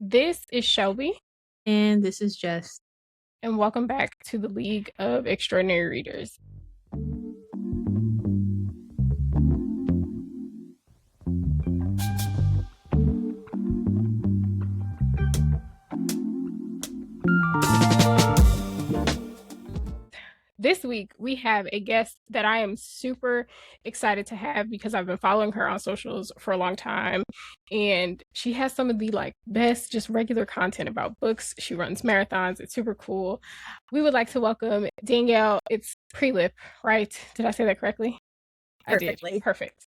This is Shelby, And this is Jess. and welcome back to the League of Extraordinary Readers. This week, we have a guest that I am super excited to have because I've been following her on socials for a long time. And she has some of the best, just regular content about books. She runs marathons. It's super cool. We would like to welcome Danielle. It's Prielipp, right? Did I say that correctly? I did. Perfectly. Perfect.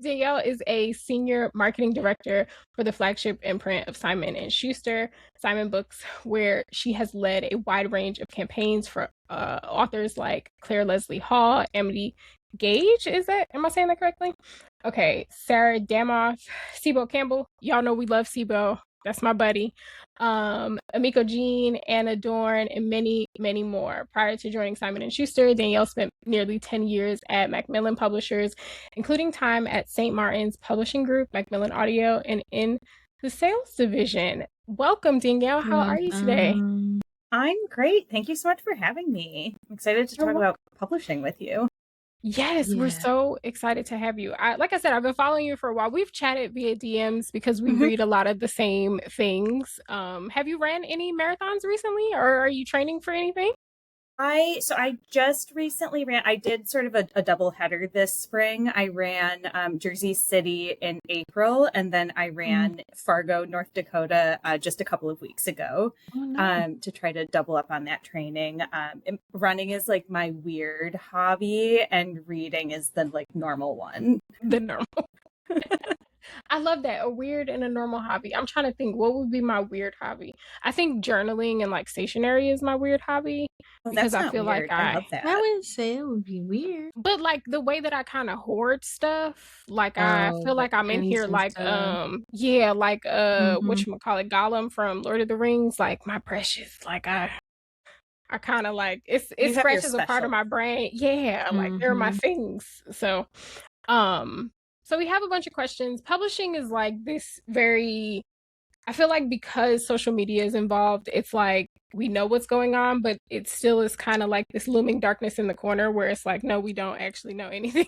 Danielle is a senior marketing director for the flagship imprint of Simon and Schuster, Simon Books, where she has led a wide range of campaigns for authors like Claire Leslie Hall, Amity Gage. Am I saying that correctly? Okay, Sarah Damoff, Sibo Campbell. Y'all know we love Sibo. That's my buddy. Amiko Jean, Anna Dorn, and many, many more. Prior to joining Simon & Schuster, Danielle spent nearly 10 years at Macmillan Publishers, including time at St. Martin's Publishing Group, Macmillan Audio, and in the sales division. Welcome, Danielle. How are you today? I'm great. Thank you so much for having me. I'm excited to talk about publishing with you. Yes, we're so excited to have you. Like I said, I've been following you for a while. We've chatted via DMs because we read a lot of the same things. Have you ran any marathons recently, or are you training for anything? I just recently ran. I did sort of a double header this spring. I ran Jersey City in April, and then I ran Fargo, North Dakota, just a couple of weeks ago. To try to double up on that training. Running is like my weird hobby, and reading is the normal one. The normal. I love that. A weird and a normal hobby. I'm trying to think what would be my weird hobby. I think journaling and stationery is my weird hobby because That's I not feel weird. like I love that. I wouldn't say it would be weird. But the way that I kind of hoard stuff, I feel like I'm in here whatchamacallit, Gollum from Lord of the Rings, like my precious, I kind of it scratches a part of my brain. Yeah, they're my things. So so we have a bunch of questions. Publishing is this very, I feel like because social media is involved, it's we know what's going on, but it still is kind of like this looming darkness in the corner where it's no, we don't actually know anything,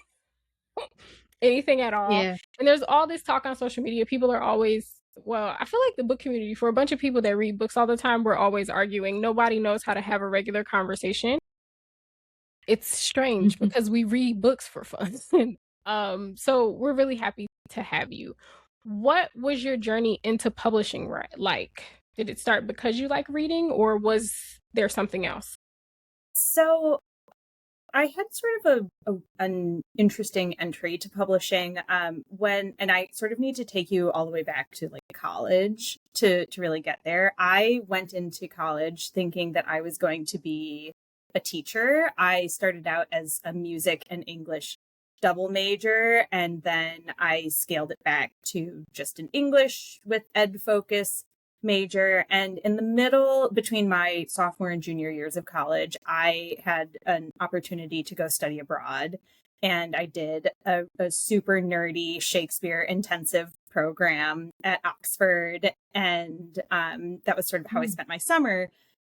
anything at all. Yeah. And there's all this talk on social media. People are always, well, I feel like the book community, for a bunch of people that read books all the time, we're always arguing. Nobody knows how to have a regular conversation. It's strange because we read books for fun. So we're really happy to have you. What was your journey into publishing like? Did it start because you like reading, or was there something else? So I had sort of an interesting entry to publishing and I sort of need to take you all the way back to college to really get there. I went into college thinking that I was going to be a teacher. I started out as a music and English double major, and then I scaled it back to just an English with ed focus major. And in the middle between my sophomore and junior years of college, I had an opportunity to go study abroad. And I did a super nerdy Shakespeare intensive program at Oxford. And that was sort of how I spent my summer.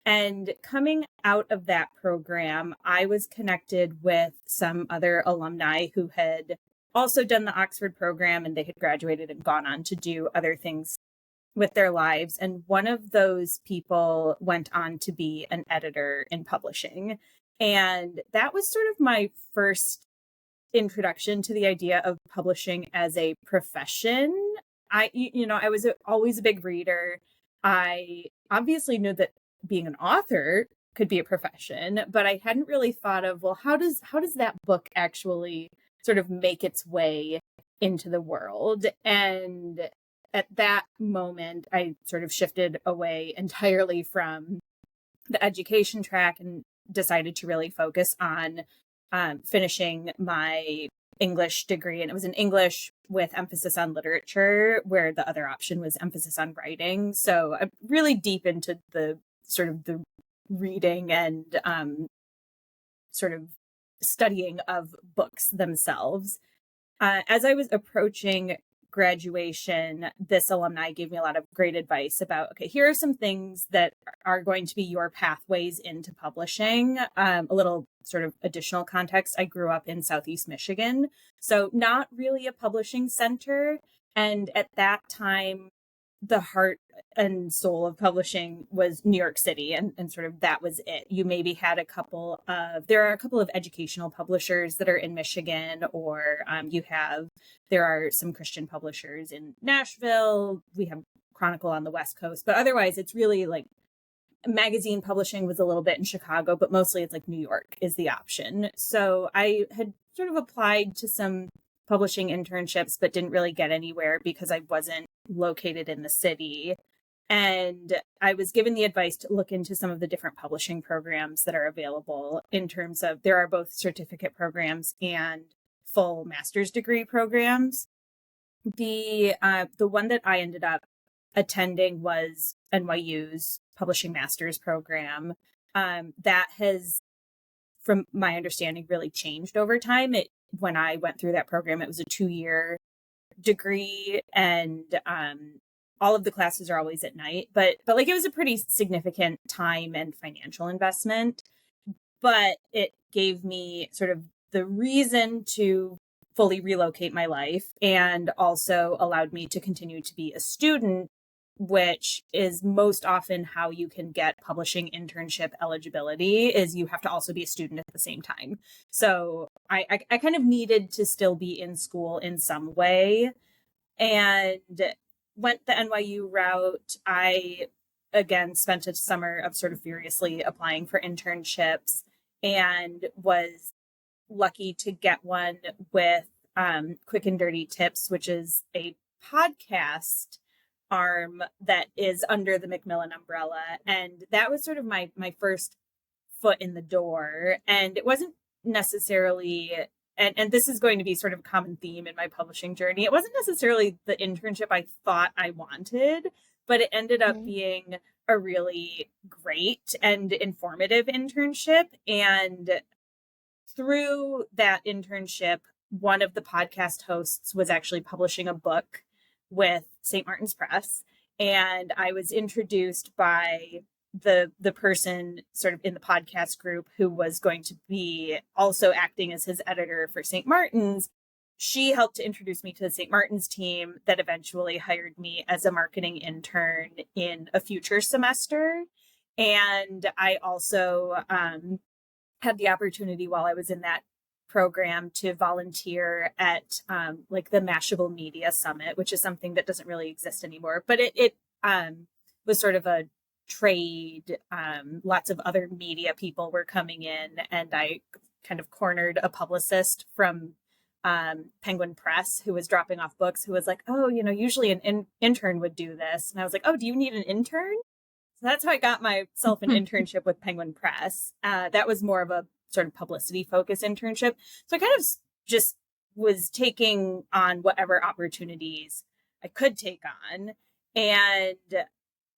And coming out of that program, I was connected with some other alumni who had also done the Oxford program, and they had graduated and gone on to do other things with their lives. And one of those people went on to be an editor in publishing. And that was sort of my first introduction to the idea of publishing as a profession. I was always a big reader. I obviously knew that being an author could be a profession, but I hadn't really thought of, well, how does that book actually sort of make its way into the world? And at that moment, I sort of shifted away entirely from the education track and decided to really focus on finishing my English degree. And it was in English with emphasis on literature, where the other option was emphasis on writing. So I'm really deep into the sort of the reading and sort of studying of books themselves. As I was approaching graduation, this alumni gave me a lot of great advice about, okay, here are some things that are going to be your pathways into publishing. A little sort of additional context. I grew up in Southeast Michigan, so not really a publishing center. And at that time, the heart and soul of publishing was New York City, and sort of that was it. You maybe had there are a couple of educational publishers that are in Michigan, or there are some Christian publishers in Nashville. We have Chronicle on the West Coast, but otherwise it's really like magazine publishing was a little bit in Chicago, but mostly it's like New York is the option. So I had sort of applied to some publishing internships, but didn't really get anywhere because I wasn't located in the city. And I was given the advice to look into some of the different publishing programs that are available, in terms of there are both certificate programs and full master's degree programs. The one that I ended up attending was NYU's publishing master's program. That has, from my understanding, really changed over time. When I went through that program, it was a 2-year degree, and all of the classes are always at night, but like it was a pretty significant time and financial investment, but it gave me sort of the reason to fully relocate my life, and also allowed me to continue to be a student, which is most often how you can get publishing internship eligibility, is you have to also be a student at the same time. So I kind of needed to still be in school in some way, and went the NYU route. I, again, spent a summer of sort of furiously applying for internships, and was lucky to get one with Quick and Dirty Tips, which is a podcast arm that is under the Macmillan umbrella. And that was sort of my first foot in the door. And it wasn't necessarily, and this is going to be sort of a common theme in my publishing journey, it wasn't necessarily the internship I thought I wanted, but it ended up being a really great and informative internship. And through that internship, one of the podcast hosts was actually publishing a book with St. Martin's Press, and I was introduced by the person sort of in the podcast group who was going to be also acting as his editor for St. Martin's. She helped to introduce me to the St. Martin's team that eventually hired me as a marketing intern in a future semester. And I also had the opportunity while I was in that program to volunteer at like the Mashable Media Summit, which is something that doesn't really exist anymore, but it was sort of a trade. Lots of other media people were coming in, and I kind of cornered a publicist from Penguin Press who was dropping off books, who was like, oh, usually an intern would do this. And I was like, oh, do you need an intern? So that's how I got myself an internship with Penguin Press. That was more of a sort of publicity focused internship. So I kind of just was taking on whatever opportunities I could take on. And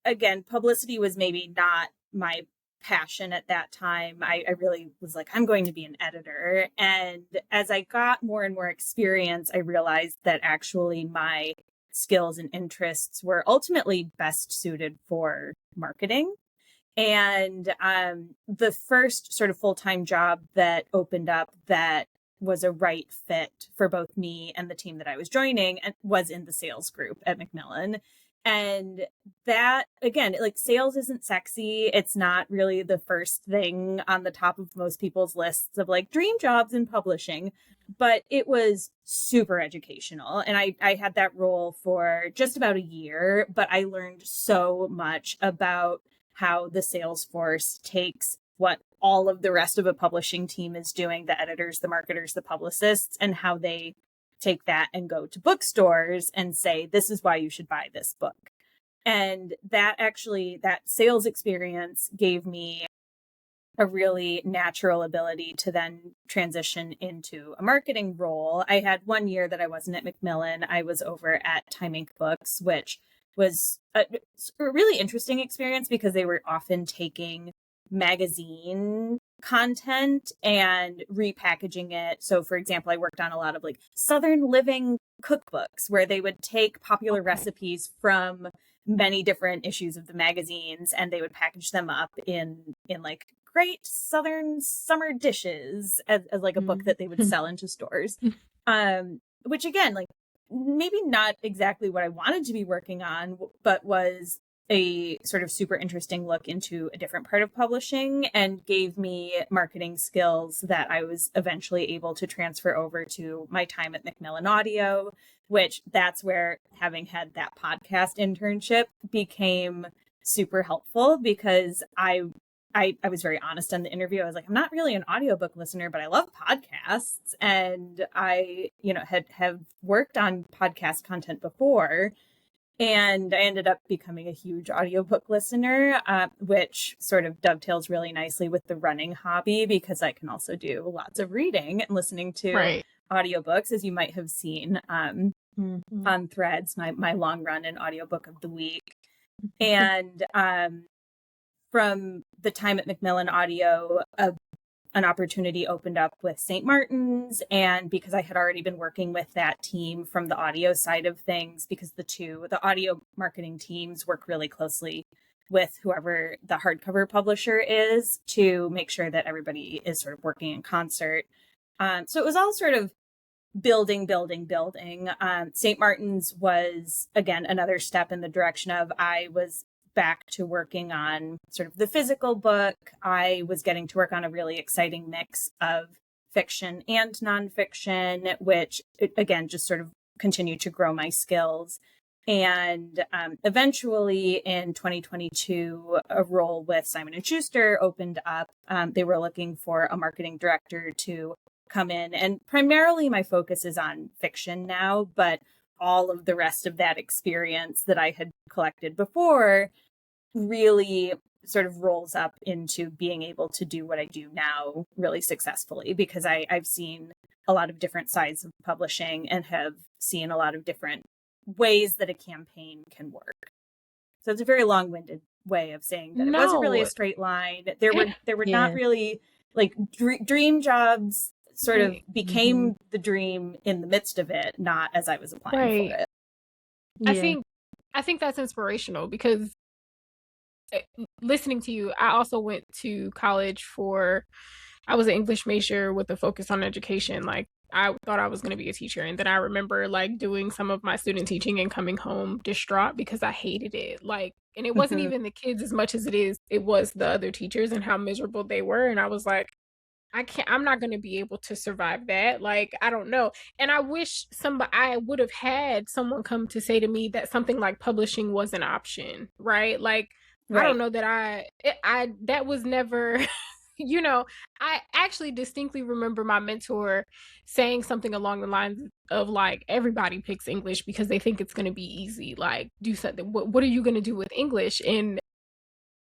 again, publicity was maybe not my passion at that time. I really was like, I'm going to be an editor. And as I got more and more experience, I realized that actually my skills and interests were ultimately best suited for marketing. And the first sort of full-time job that opened up that was a right fit for both me and the team that I was joining was in the sales group at Macmillan. And that, again, like, sales isn't sexy. It's not really the first thing on the top of most people's lists of like dream jobs in publishing, but it was super educational. And I had that role for just about a year, but I learned so much about how the sales force takes what all of the rest of a publishing team is doing, the editors, the marketers, the publicists, and how they take that and go to bookstores and say, this is why you should buy this book. And that sales experience gave me a really natural ability to then transition into a marketing role. I had 1 year that I wasn't at Macmillan. I was over at Time Inc. Books, which was a really interesting experience because they were often taking magazine content and repackaging it. So for example, I worked on a lot of like Southern living cookbooks where they would take popular recipes from many different issues of the magazines and they would package them up in like great Southern summer dishes as like a book that they would sell into stores. Which again, like maybe not exactly what I wanted to be working on, but was a sort of super interesting look into a different part of publishing and gave me marketing skills that I was eventually able to transfer over to my time at Macmillan Audio, which that's where having had that podcast internship became super helpful because I was very honest on the interview. I was like, I'm not really an audiobook listener, but I love podcasts. And I, have worked on podcast content before. And I ended up becoming a huge audiobook listener, which sort of dovetails really nicely with the running hobby because I can also do lots of reading and listening to audiobooks, as you might have seen on Threads, my long run and audiobook of the week. And from the time at Macmillan Audio, an opportunity opened up with St. Martin's. And because I had already been working with that team from the audio side of things, because the audio marketing teams work really closely with whoever the hardcover publisher is to make sure that everybody is sort of working in concert. So it was all sort of building. St. Martin's was, again, another step in the direction of I was back to working on sort of the physical book. I was getting to work on a really exciting mix of fiction and nonfiction, which again, just sort of continued to grow my skills. And eventually in 2022, a role with Simon & Schuster opened up. They were looking for a marketing director to come in. And primarily my focus is on fiction now, but all of the rest of that experience that I had collected before really sort of rolls up into being able to do what I do now really successfully, because I've seen a lot of different sides of publishing and have seen a lot of different ways that a campaign can work. So it's a very long-winded way of saying that it wasn't really a straight line. There were not really like dream jobs sort of became the dream in the midst of it, not as I was applying for it. I think that's inspirational because listening to you, I also went to college I was an English major with a focus on education. Like I thought I was going to be a teacher. And then I remember like doing some of my student teaching and coming home distraught because I hated it. Like, and it wasn't even the kids as much as it was the other teachers and how miserable they were. And I was like, I'm not going to be able to survive that. Like, I don't know. And I wish I would have had someone come to say to me that something like publishing was an option, right? Like, I don't know that that was never, I actually distinctly remember my mentor saying something along the lines of like, everybody picks English because they think it's going to be easy. Like, do something. What are you going to do with English? And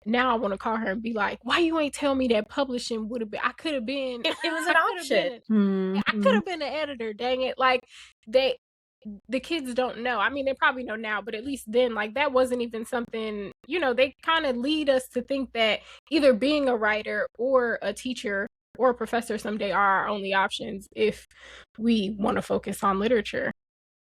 now I want to call her and be like, why you ain't tell me that publishing would have been, I could have been. It was an option. I could have been an editor, dang it. Like the kids don't know. I mean, they probably know now, but at least then, like that wasn't even something, they kind of lead us to think that either being a writer or a teacher or a professor someday are our only options if we want to focus on literature.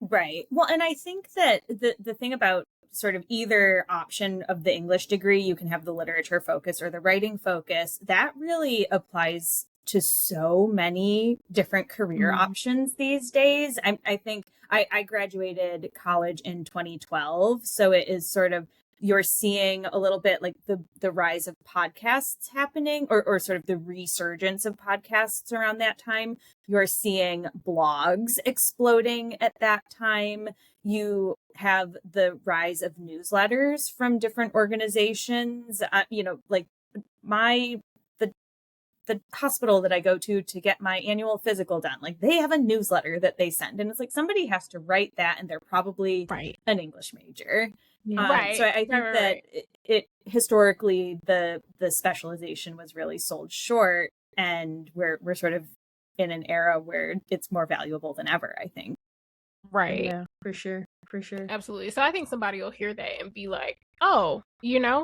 Right. Well, and I think that the thing about sort of either option of the English degree, you can have the literature focus or the writing focus, that really applies to so many different career options these days. I think I graduated college in 2012. So it is sort of, you're seeing a little bit like the rise of podcasts happening or sort of the resurgence of podcasts around that time. You're seeing blogs exploding at that time. You have the rise of newsletters from different organizations. Like the hospital that I go to get my annual physical done, like they have a newsletter that they send, and it's like somebody has to write that, and they're probably an English major. So I think that it historically the specialization was really sold short, and we're sort of in an era where it's more valuable than ever, I think. Right. Yeah, for sure. For sure. Absolutely. So I think somebody will hear that and be like, oh,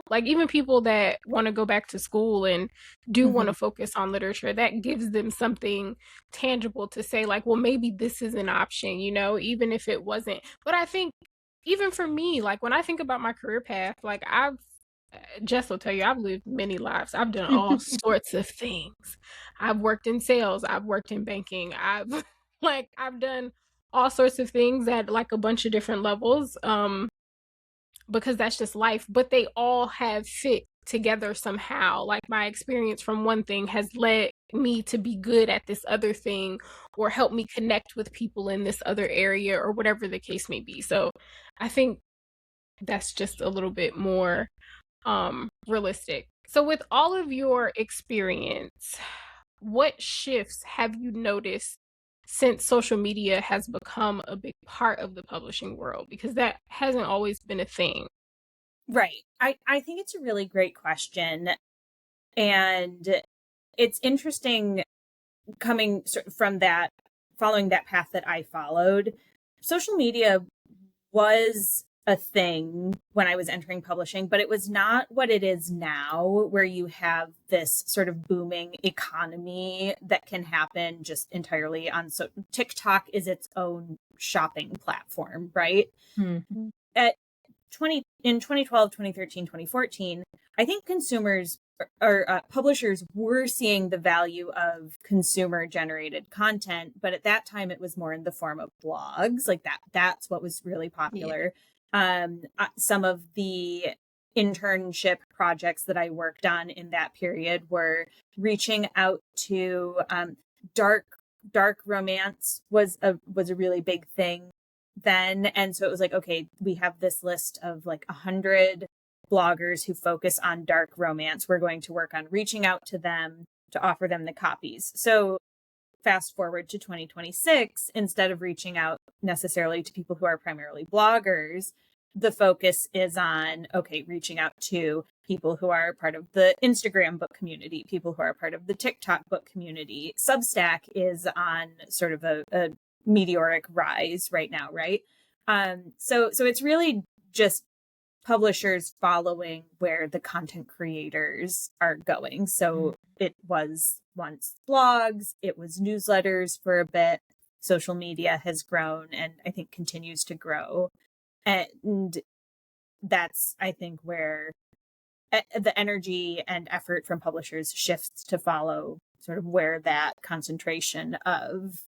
like even people that want to go back to school and do want to focus on literature, that gives them something tangible to say, like, well, maybe this is an option, even if it wasn't. But I think even for me, like when I think about my career path, like Jess will tell you, I've lived many lives. I've done all sorts of things. I've worked in sales. I've worked in banking. I've done all sorts of things at like a bunch of different levels, because that's just life. But they all have fit together somehow. Like my experience from one thing has led me to be good at this other thing, or help me connect with people in this other area, or whatever the case may be. So I think that's just a little bit more realistic. So with all of your experience, what shifts have you noticed since social media has become a big part of the publishing world? Because that hasn't always been a thing. Right. I think it's a really great question. And it's interesting coming from that, following that path that I followed. Social media was a thing when I was entering publishing, but it was not what it is now, where you have this sort of booming economy that can happen just entirely on. So TikTok is its own shopping platform, right? Mm-hmm. At 2012, 2013, 2014, I think consumers or publishers were seeing the value of consumer generated content, but at that time it was more in the form of blogs. Like that's what was really popular. Some of the internship projects that I worked on in that period were reaching out to dark romance was a really big thing then. And so it was like, okay, we have this list of like 100 bloggers who focus on dark romance. We're going to work on reaching out to them to offer them the copies. So fast forward to 2026, instead of reaching out necessarily to people who are primarily bloggers, the focus is on, okay, reaching out to people who are part of the Instagram book community, people who are part of the TikTok book community. Substack is on sort of a meteoric rise right now, right? So it's really just publishers following where the content creators are going. So it was once blogs, it was newsletters for a bit. Social media has grown and I think continues to grow. And that's, I think, where the energy and effort from publishers shifts to follow sort of where that concentration of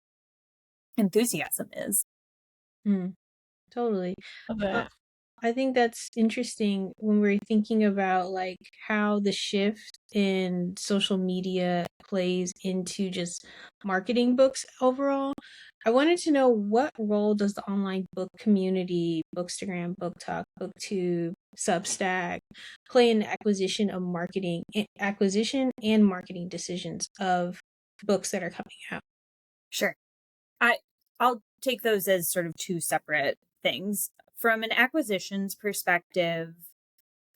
enthusiasm is. Totally. Love that. I think that's interesting when we're thinking about like how the shift in social media plays into just marketing books overall. I wanted to know, what role does the online book community, Bookstagram, BookTok, BookTube, Substack play in the acquisition and marketing decisions of books that are coming out? Sure. I'll take those as sort of two separate things. From an acquisitions perspective,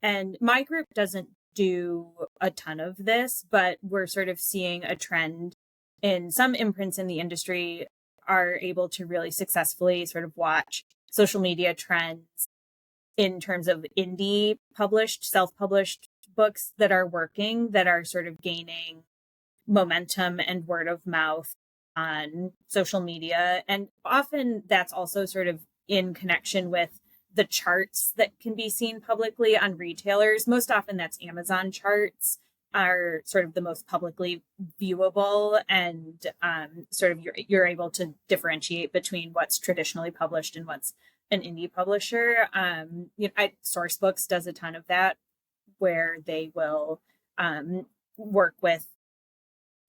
and my group doesn't do a ton of this, but we're sort of seeing a trend in some imprints in the industry are able to really successfully sort of watch social media trends in terms of indie published, self-published books that are working, that are sort of gaining momentum and word of mouth on social media. And often that's also sort of in connection with the charts that can be seen publicly on retailers. Most often that's Amazon charts are sort of the most publicly viewable, and sort of you're able to differentiate between what's traditionally published and what's an indie publisher. Sourcebooks does a ton of that, where they will work with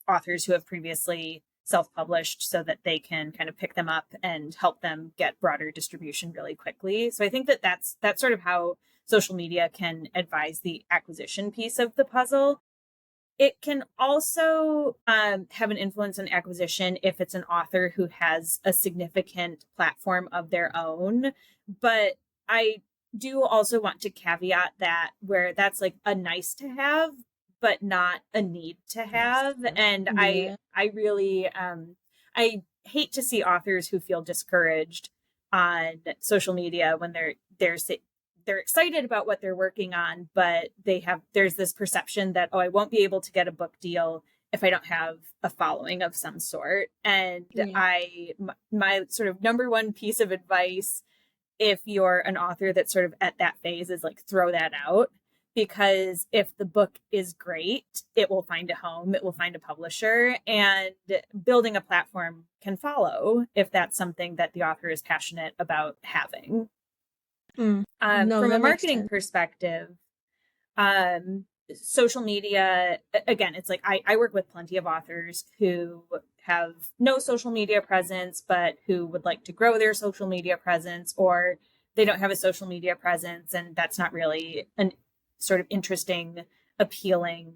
authors who have previously self-published so that they can kind of pick them up and help them get broader distribution really quickly. So I think that's sort of how social media can advise the acquisition piece of the puzzle. It can also have an influence on acquisition if it's an author who has a significant platform of their own. But I do also want to caveat that, where that's like a nice to have, but not a need to have. And I really, I hate to see authors who feel discouraged on social media when they're excited about what they're working on, but there's this perception that, oh, I won't be able to get a book deal if I don't have a following of some sort. And my sort of number one piece of advice, if you're an author that's sort of at that phase, is like throw that out. Because if the book is great, it will find a home, it will find a publisher, and building a platform can follow if that's something that the author is passionate about having. No, From a marketing perspective, social media, again, it's like I work with plenty of authors who have no social media presence, but who would like to grow their social media presence, or they don't have a social media presence, and that's not really an sort of interesting, appealing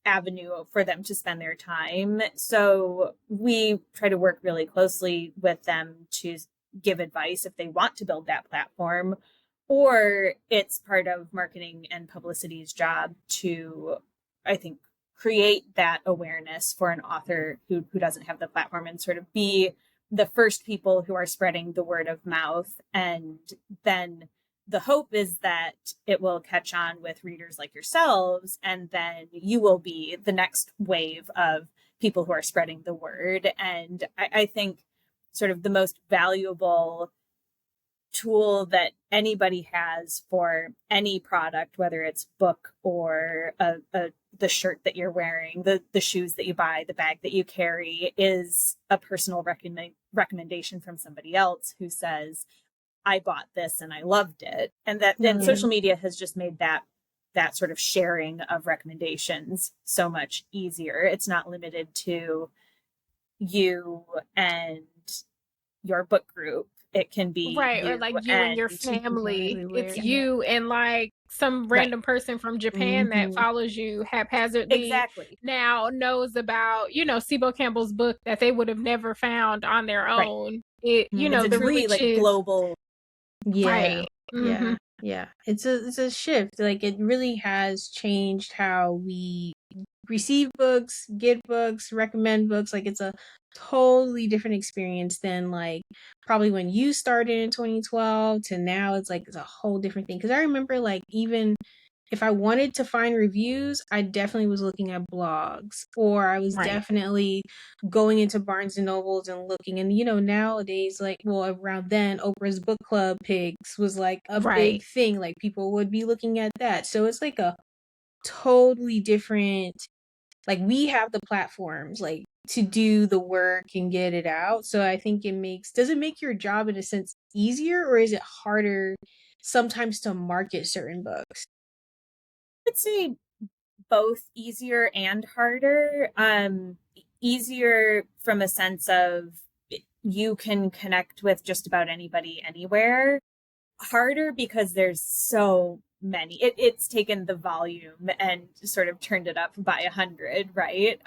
avenue for them to spend their time. So we try to work really closely with them to give advice if they want to build that platform, or it's part of marketing and publicity's job to, I think, create that awareness for an author who doesn't have the platform, and sort of be the first people who are spreading the word of mouth. And then the hope is that it will catch on with readers like yourselves, and then you will be the next wave of people who are spreading the word. And I think sort of the most valuable tool that anybody has for any product, whether it's book or the shirt that you're wearing, the shoes that you buy, the bag that you carry, is a personal recommendation from somebody else who says, I bought this and I loved it. And that and social media has just made that sort of sharing of recommendations so much easier. It's not limited to you and your book group. It can be right, or like you and your family. It's you and like some random person from Japan that follows you haphazardly. Exactly. Now knows about, Sibo Campbell's book that they would have never found on their own. It, it's a the truly reach like global. Right. Yeah. It's a shift. Like, it really has changed how we receive books, get books, recommend books. Like, it's a totally different experience than like probably when you started in 2012 to now. It's like it's a whole different thing. Because I remember, like, even if I wanted to find reviews, I definitely was looking at blogs, or I was definitely going into Barnes and Nobles and looking. And, nowadays, like, well, around then, Oprah's book club picks was like a big thing. Like, people would be looking at that. So it's like a totally different, like, we have the platforms, like, to do the work and get it out. So I think does it make your job in a sense easier, or is it harder sometimes to market certain books? I'd say both easier and harder. Easier from a sense of you can connect with just about anybody anywhere. Harder because there's so many. It's taken the volume and sort of turned it up by 100, right?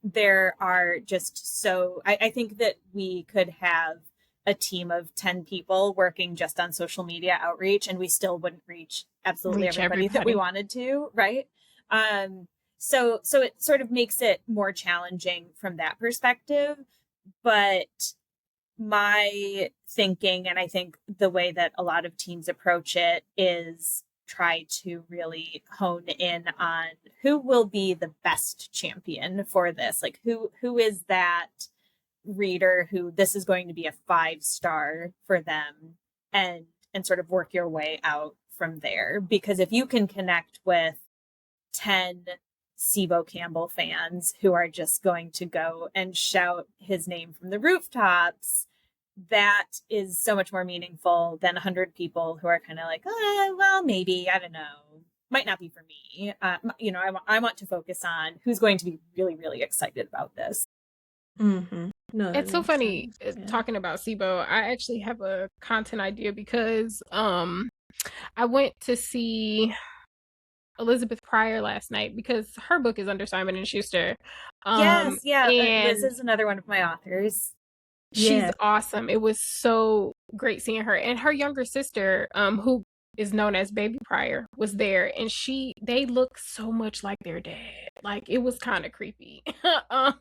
There are just I think that we could have a team of 10 people working just on social media outreach, and we still wouldn't reach absolutely everybody that we wanted to, right? So it sort of makes it more challenging from that perspective. But my thinking, and I think the way that a lot of teams approach it, is try to really hone in on who will be the best champion for this. Like, who is that reader who this is going to be a 5-star for them, and sort of work your way out from there. Because if you can connect with 10 Sibo Campbell fans who are just going to go and shout his name from the rooftops, that is so much more meaningful than 100 people who are kind of like, well, maybe, I don't know, might not be for me. I want to focus on who's going to be really, really excited about this. No, it's so funny talking about Sibo. I actually have a content idea because I went to see Elizabeth Pryor last night because her book is under Simon and Schuster. Yes, yeah. And Liz is another one of my authors. She's awesome. It was so great seeing her, and her younger sister, who is known as Baby Pryor, was there, and they look so much like their dad. Like, it was kind of creepy. No,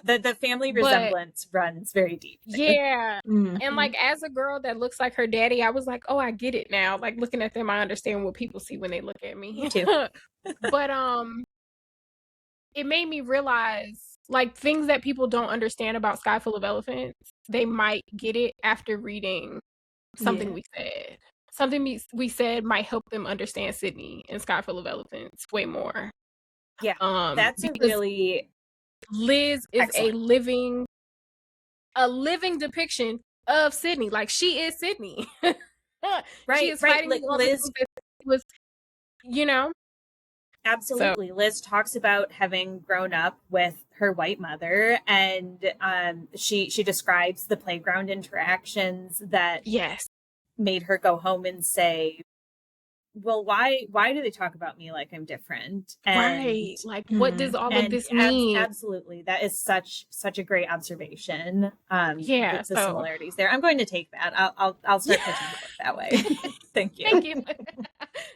the family but resemblance runs very deep there. yeah. Mhm. And like, as a girl that looks like her daddy, I was like, oh, I get it now. Like, looking at them, I understand what people see when they look at me. Me too. But it made me realize, like, things that people don't understand about Sky Full of Elephants, they might get it after reading something Yeah. we said. Something we said might help them understand Sydney and Sky Full of Elephants way more. Yeah, that's a Because really Liz is excellent. a living depiction of Sydney. Like, she is Sydney. She is Right. fighting Like all the Liz things that was, you know. Absolutely. Liz talks about having grown up with her white mother, and she describes the playground interactions that Yes. made her go home and say, well, why do they talk about me like I'm different? And Right. Like, what does all of this mean? Absolutely, that is such a great observation. Yeah, the similarities there. I'm going to take that. I'll start pitching the book that way. Thank you. Thank you.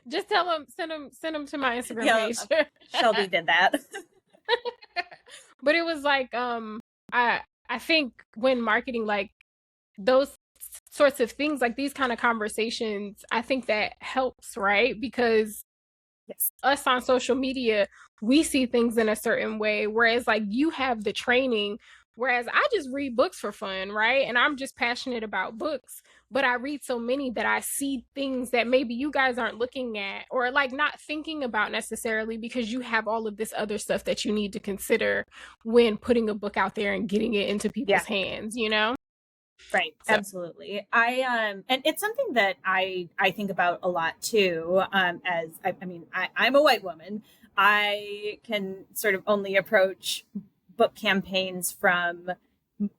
Just tell them, send them to my Instagram page. Shelbey did that. But it was like, I think when marketing, like, those sorts of things, like these kind of conversations, I think that helps, right? Because Yes. us on social media, we see things in a certain way, whereas like you have the training, whereas I just read books for fun, right? And I'm just passionate about books, but I read so many that I see things that maybe you guys aren't looking at, or like not thinking about necessarily, because you have all of this other stuff that you need to consider when putting a book out there and getting it into people's hands, you know? Right. So. Absolutely. And it's something that I think about a lot too. As I'm a white woman. I can sort of only approach book campaigns from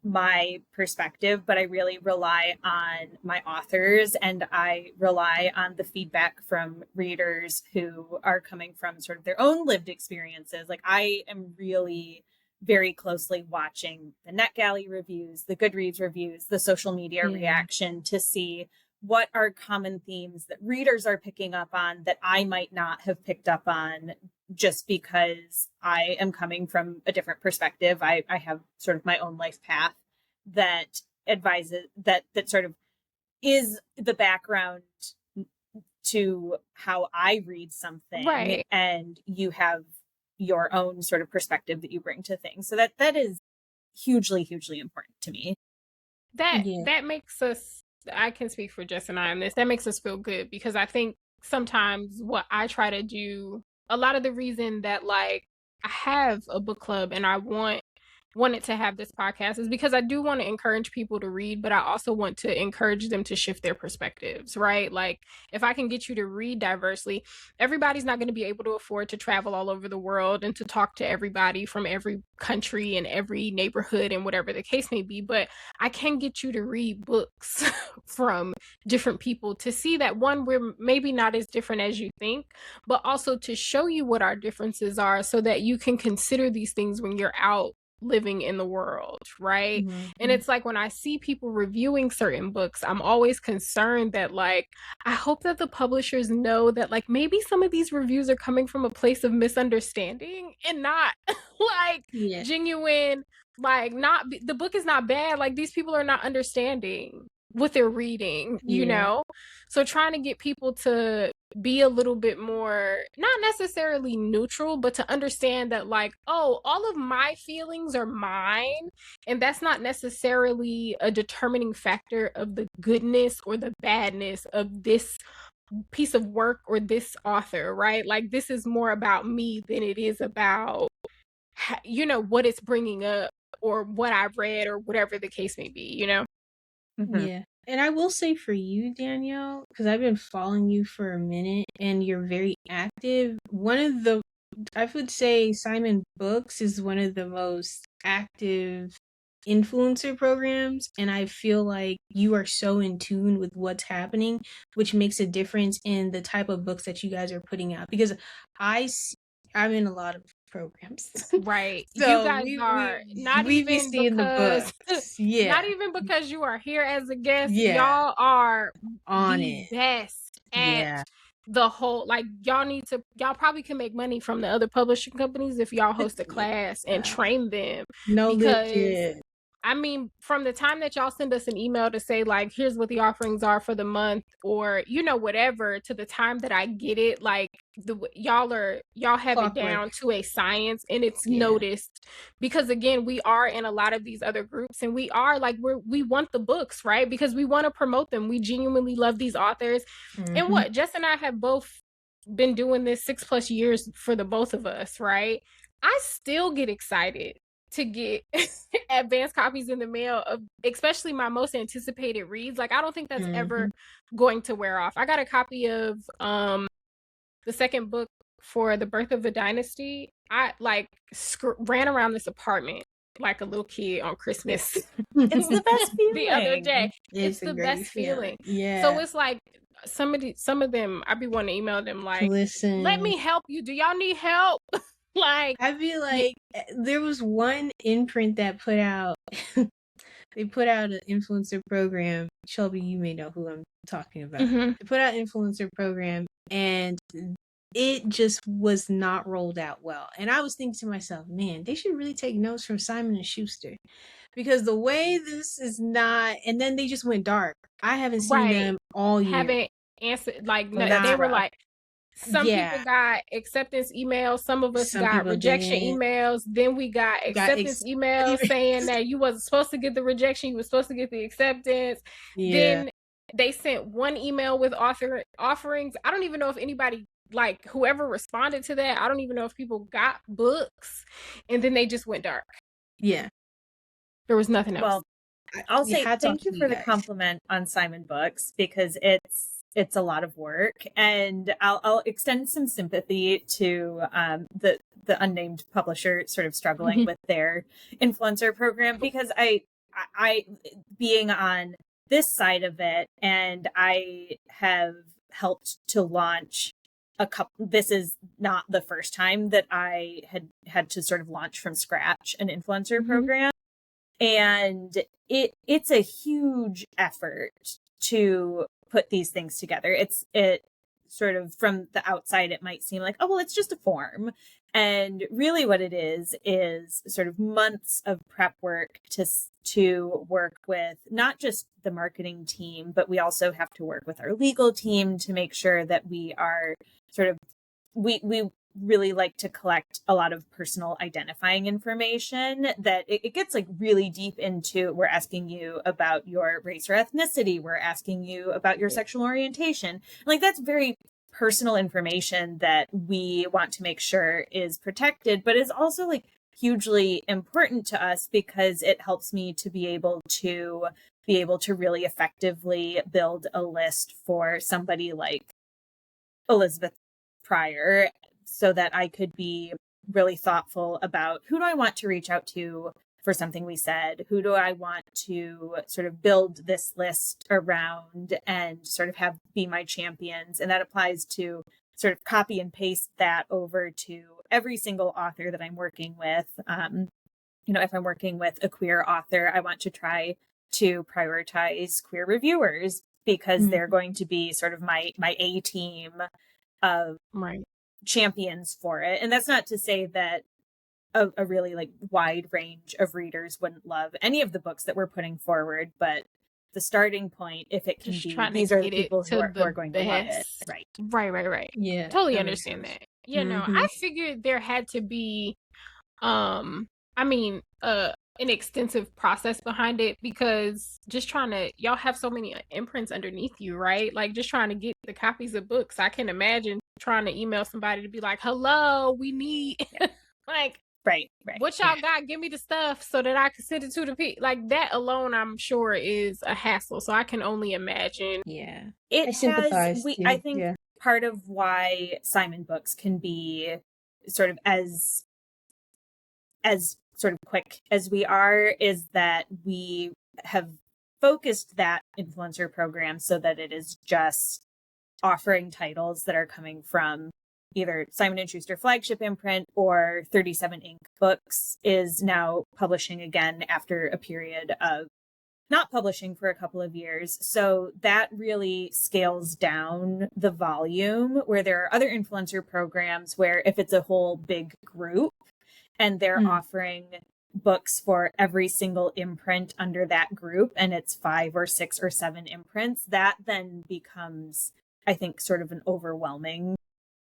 my perspective, but I really rely on my authors, and I rely on the feedback from readers who are coming from sort of their own lived experiences. Like, I am really very closely watching the NetGalley reviews, the Goodreads reviews, the social media reaction to see what are common themes that readers are picking up on that I might not have picked up on just because I am coming from a different perspective. I have sort of my own life path that advises that sort of is the background to how I read something. Right. And you have your own sort of perspective that you bring to things. So that is hugely, hugely important to me. That makes us, I can speak for Jess and I on this, that makes us feel good, because I think sometimes what I try to do, a lot of the reason that like I have a book club and I wanted to have this podcast is because I do want to encourage people to read, but I also want to encourage them to shift their perspectives, right? Like, if I can get you to read diversely, everybody's not going to be able to afford to travel all over the world and to talk to everybody from every country and every neighborhood and whatever the case may be, but I can get you to read books from different people to see that, one, we're maybe not as different as you think, but also to show you what our differences are so that you can consider these things when you're out living in the world, right? And it's like, when I see people reviewing certain books, I'm always concerned that like, I hope that the publishers know that like maybe some of these reviews are coming from a place of misunderstanding and not like genuine, like, not the book is not bad, like these people are not understanding what they're reading, you know? So trying to get people to be a little bit more, not necessarily neutral, but to understand that like, oh, all of my feelings are mine, and that's not necessarily a determining factor of the goodness or the badness of this piece of work or this author, right? Like, this is more about me than it is about, you know, what it's bringing up or what I read or whatever the case may be, you know? Yeah. And I will say for you, Danielle, because I've been following you for a minute and you're very active. I would say Simon Books is one of the most active influencer programs. And I feel like you are so in tune with what's happening, which makes a difference in the type of books that you guys are putting out. Because I'm in a lot of programs. Right. So you guys are not even because not even because you are here as a guest. Y'all are on the it. best at the whole, like, y'all probably can make money from the other publishing companies if y'all host a class and train them. No, because legit. I mean, from the time that y'all send us an email to say, like, here's what the offerings are for the month, or, you know, whatever, to the time that I get it, like, y'all have it down to a science, and it's noticed. Because again, we are in a lot of these other groups, and we are like, we want the books, right? Because we want to promote them. We genuinely love these authors. And what Jess and I have both been doing this 6+ years for the both of us, right? I still get excited to get advanced copies in the mail of especially my most anticipated reads. Like, I don't think that's ever going to wear off. I got a copy of the second book for The Birth of a Dynasty. I like ran around this apartment like a little kid on Christmas. It's the best feeling. The other day. It's the best feeling. Yeah. So it's like some of them, I'd be wanting to email them like, listen, let me help you. Do y'all need help? Like, I'd be like, there was one imprint that put out they put out an influencer program. Shelby, you may know who I'm talking about. They put out an influencer program, and it just was not rolled out well. And I was thinking to myself, man, they should really take notes from Simon and Schuster, because the way this is not, and then they just went dark. I haven't seen them all year. Haven't answered, like, no, they were like, some people got acceptance emails, some of us got rejection emails, then we got acceptance emails saying that you wasn't supposed to get the rejection, you were supposed to get the acceptance. Then they sent one email with offerings. I don't even know if anybody, like, whoever responded to that, I don't even know if people got books, and then they just went dark. There was nothing else. Well, I'll say thank you for the compliment on Simon Books, because it's a lot of work, and I'll extend some sympathy to the unnamed publisher sort of struggling with their influencer program, because I being on this side of it, and I have helped to launch a couple. This is not the first time that I had to sort of launch from scratch an influencer program, and it's a huge effort to put these things together. It sort of, from the outside, it might seem like, oh, well, it's just a form. And really what it is sort of months of prep work to work with not just the marketing team, but we also have to work with our legal team to make sure that we are sort of, we really like to collect a lot of personal identifying information that it gets like really deep into. We're asking you about your race or ethnicity. We're asking you about your sexual orientation. Like, that's very personal information that we want to make sure is protected, but is also like hugely important to us, because it helps me to be able to really effectively build a list for somebody like Elizabeth Pryor, so that I could be really thoughtful about who do I want to reach out to for something we said, who do I want to sort of build this list around and sort of have be my champions. And that applies to sort of copy and paste that over to every single author that I'm working with. If I'm working with a queer author, I want to try to prioritize queer reviewers, because they're going to be sort of my A team of champions for it. And that's not to say that a really like wide range of readers wouldn't love any of the books that we're putting forward, but the starting point, if it can just be, these are the people who are going to love it. Right. Yeah, totally understand that. I figured there had to be an extensive process behind it, because just trying to, y'all have so many imprints underneath you, right? Like, just trying to get the copies of books. I can imagine trying to email somebody to be like, hello, we need like, right. What y'all got? Give me the stuff so that I can send it to the people. Like, that alone, I'm sure, is a hassle. So I can only imagine. Yeah. I think part of why Simon Books can be sort of as sort of quick as we are is that we have focused that influencer program so that it is just offering titles that are coming from either Simon & Schuster flagship imprint, or 37 Inc. Books is now publishing again after a period of not publishing for a couple of years. So that really scales down the volume, where there are other influencer programs where if it's a whole big group and they're offering books for every single imprint under that group, and it's 5 or 6 or 7 imprints, that then becomes, I think, sort of an overwhelming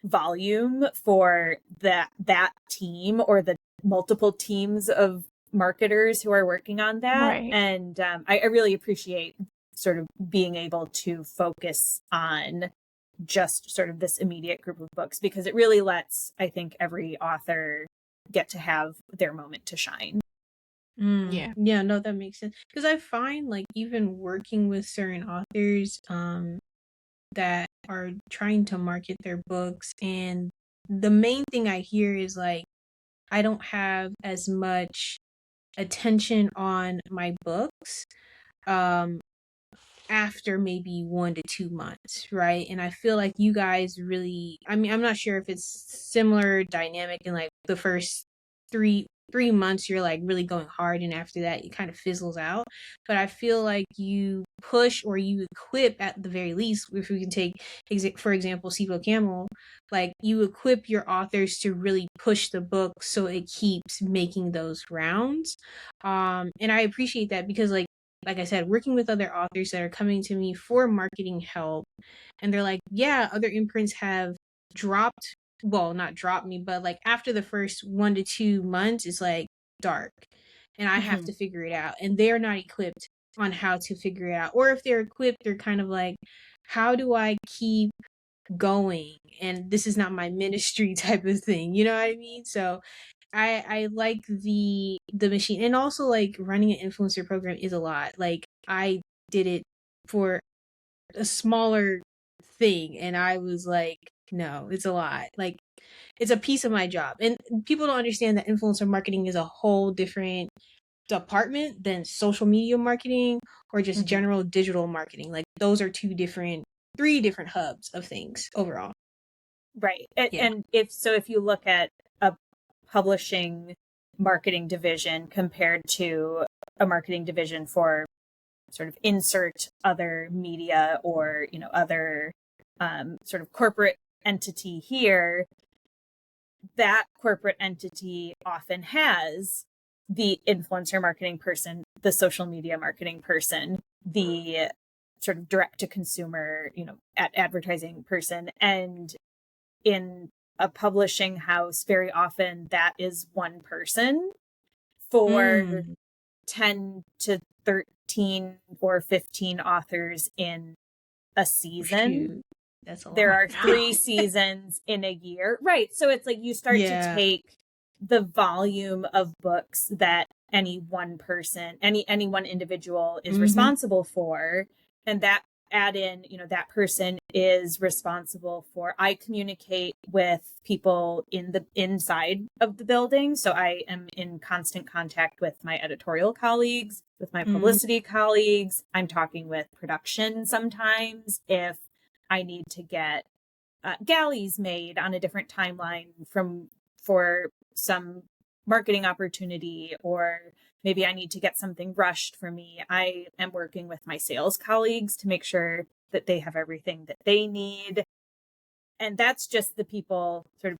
volume for that team or the multiple teams of marketers who are working on that. Right. And I really appreciate sort of being able to focus on just sort of this immediate group of books, because it really lets, I think, every author get to have their moment to shine. Yeah. Yeah, no, that makes sense. Because I find like even working with certain authors that are trying to market their books, and the main thing I hear is like, I don't have as much attention on my books after maybe 1 to 2 months, right? And I feel like you guys really, I mean, I'm not sure if it's similar dynamic in like the first three months you're like really going hard, and after that it kind of fizzles out. But I feel like you push, or you equip at the very least, if we can take for example Sipo Camel, like you equip your authors to really push the book so it keeps making those rounds. And I appreciate that, because like I said, working with other authors that are coming to me for marketing help, and they're like, yeah, other imprints have dropped, well, not dropped me, but like after the first 1 to 2 months, it's like dark, and I have to figure it out. And they're not equipped on how to figure it out. Or if they're equipped, they're kind of like, how do I keep going? And this is not my ministry type of thing. You know what I mean? So I like the machine. And also like running an influencer program is a lot. Like I did it for a smaller thing, and I was like, no, it's a lot. Like it's a piece of my job. And people don't understand that influencer marketing is a whole different department than social media marketing or just general digital marketing. Like those are three different hubs of things overall. Right. Yeah. And if you look at a publishing marketing division compared to a marketing division for sort of insert other media or, other sort of corporate entity here, that corporate entity often has the influencer marketing person, the social media marketing person, the sort of direct to consumer, advertising person. And in a publishing house, very often that is one person for 10 to 13 or 15 authors in a season. Shoot. That's a lot. There are 3 seasons in a year. Right. So it's like you start to take the volume of books that any one person, any one individual is responsible for, and that add in, that person is responsible for, I communicate with people in the inside of the building. So I am in constant contact with my editorial colleagues, with my publicity colleagues. I'm talking with production sometimes if I need to get galleys made on a different timeline for some marketing opportunity, or maybe I need to get something rushed for me. I am working with my sales colleagues to make sure that they have everything that they need. And that's just the people sort of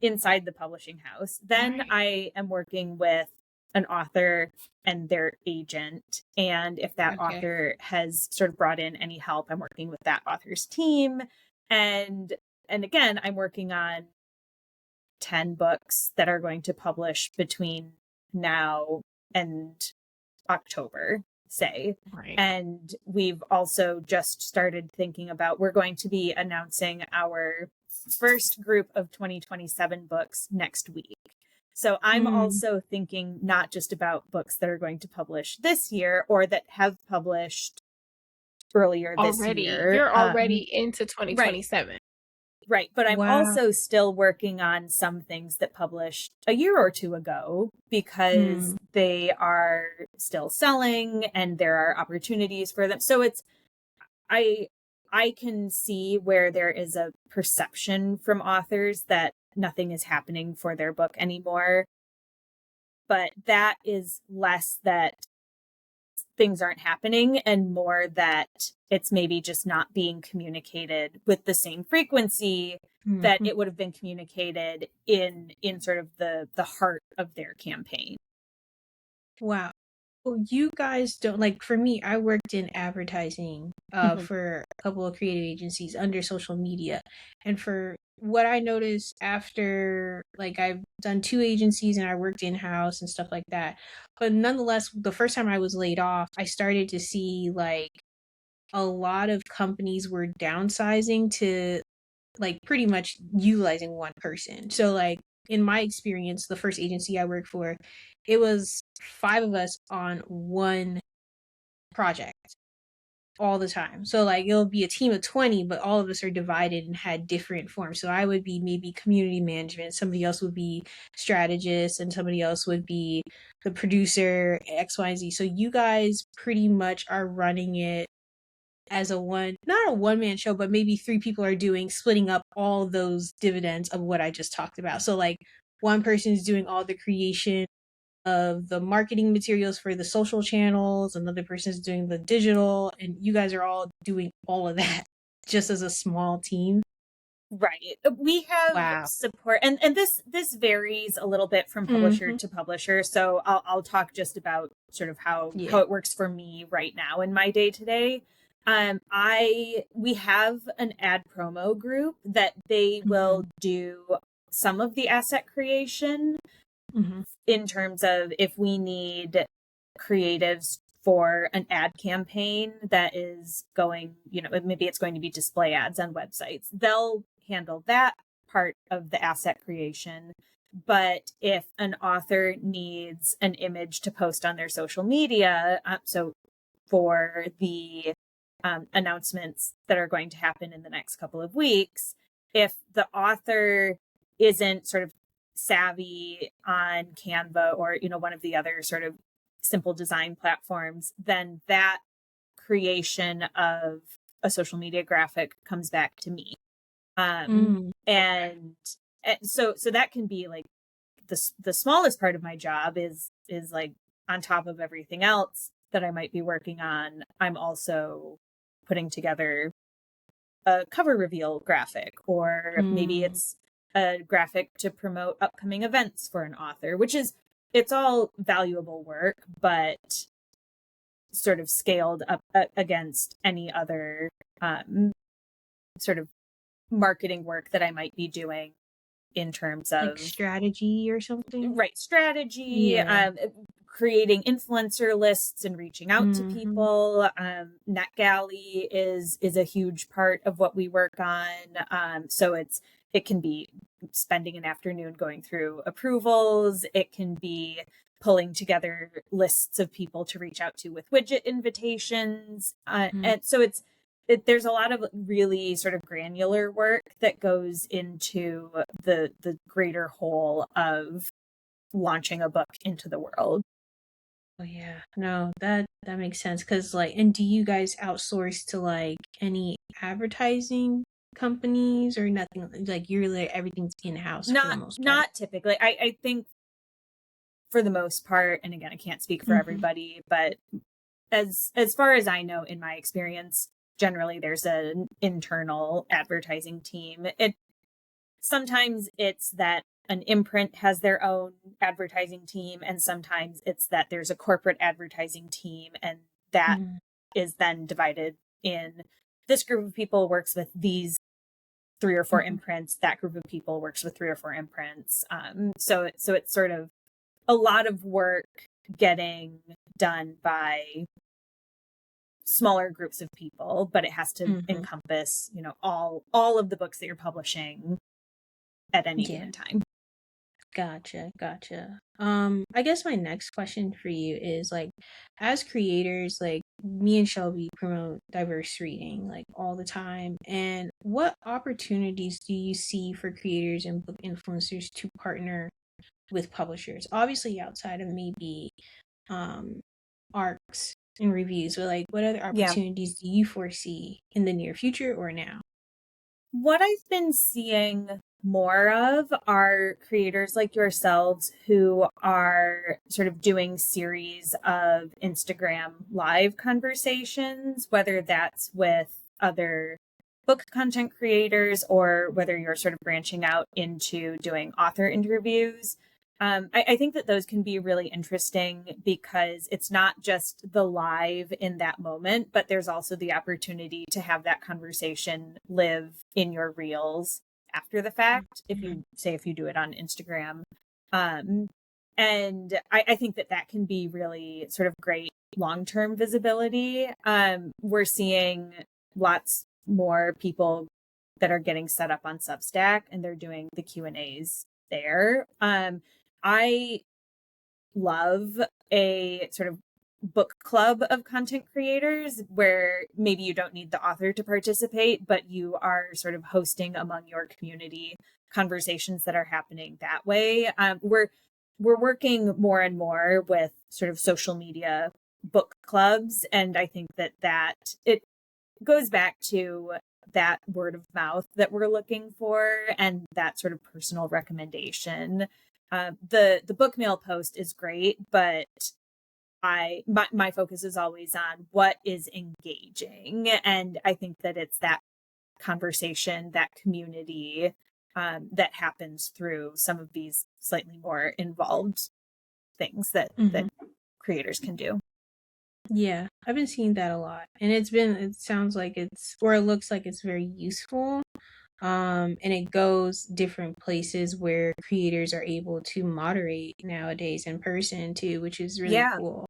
inside the publishing house. Then I am working with an author and their agent. And if that author has sort of brought in any help, I'm working with that author's team. And again, I'm working on 10 books that are going to publish between now and October, say. Right. And we've also just started thinking about, we're going to be announcing our first group of 2027 books next week. So I'm also thinking not just about books that are going to publish this year or that have published earlier this year. You're already into 2027. Right. But I'm also still working on some things that published a year or 2 ago, because they are still selling and there are opportunities for them. So it's, I can see where there is a perception from authors that nothing is happening for their book anymore. But that is less that things aren't happening, and more that it's maybe just not being communicated with the same frequency that it would have been communicated in sort of the heart of their campaign. Wow. Well, you guys don't, like, for me, I worked in advertising for a couple of creative agencies under social media. And for what I noticed after, like, I've done 2 agencies and I worked in-house and stuff like that. But nonetheless, the first time I was laid off, I started to see, like, a lot of companies were downsizing to, like, pretty much utilizing one person. So, like, in my experience, the first agency I worked for, it was 5 of us on one project all the time. So, like, it'll be a team of 20, but all of us are divided and had different forms. So I would be maybe community management, somebody else would be strategist, and somebody else would be the producer, X, Y, and Z. So you guys pretty much are running it as not a one-man show, but maybe 3 people are splitting up all those dividends of what I just talked about. So, like, one person is doing all the creation of the marketing materials for the social channels, another person is doing the digital, and you guys are all doing all of that just as a small team. Right. We have support, and this varies a little bit from publisher to publisher. So I'll talk just about sort of how it works for me right now in my day to day. We have an ad promo group that they will do some of the asset creation in terms of if we need creatives for an ad campaign that is going, maybe it's going to be display ads on websites. They'll handle that part of the asset creation. But if an author needs an image to post on their social media, so for the announcements that are going to happen in the next couple of weeks, if the author isn't sort of savvy on Canva or, one of the other sort of simple design platforms, then that creation of a social media graphic comes back to me. And so that can be like the smallest part of my job is like on top of everything else that I might be working on. I'm also putting together a cover reveal graphic, or maybe it's a graphic to promote upcoming events for an author, it's all valuable work, but sort of scaled up against any other sort of marketing work that I might be doing in terms of like strategy or something. Right. Strategy, creating influencer lists and reaching out to people. NetGalley is a huge part of what we work on. So it can be spending an afternoon going through approvals. It can be pulling together lists of people to reach out to with widget invitations. And so there's a lot of really sort of granular work that goes into the greater whole of launching a book into the world. Oh yeah, no, that makes sense. Because, like, and do you guys outsource to like any advertising companies or nothing? Like, you're like everything's in house for the most part. Not typically. I think for the most part, and again, I can't speak for everybody, but as far as I know, in my experience, generally there's an internal advertising team. Sometimes it's that an imprint has their own advertising team, and sometimes it's that there's a corporate advertising team, and that is then divided in this group of people works with these 3 or 4 imprints, that group of people works with 3 or 4 imprints. So it's sort of a lot of work getting done by smaller groups of people, but it has to encompass, all of the books that you're publishing at any given time. Gotcha. I guess my next question for you is, like, as creators, like, me and Shelbey promote diverse reading like all the time. And what opportunities do you see for creators and book influencers to partner with publishers? Obviously outside of maybe arcs and reviews, but like what other opportunities do you foresee in the near future or now? What I've been seeing more of are creators like yourselves who are sort of doing series of Instagram live conversations, whether that's with other book content creators or whether you're sort of branching out into doing author interviews. I think that those can be really interesting because it's not just the live in that moment, but there's also the opportunity to have that conversation live in your reels after the fact, if you do it on Instagram. And I think that can be really sort of great long-term visibility. We're seeing lots more people that are getting set up on Substack and they're doing the Q&As there. I love a sort of book club of content creators where maybe you don't need the author to participate, but you are sort of hosting among your community conversations that are happening that way. We're working more and more with sort of social media book clubs, and I think that it goes back to that word of mouth that we're looking for and that sort of personal recommendation. The book mail post is great, but my focus is always on what is engaging, and I think that it's that conversation, that community that happens through some of these slightly more involved things that creators can do. Yeah, I've been seeing that a lot, and it sounds like it looks like it's very useful. And it goes different places where creators are able to moderate nowadays in person too, which is really cool.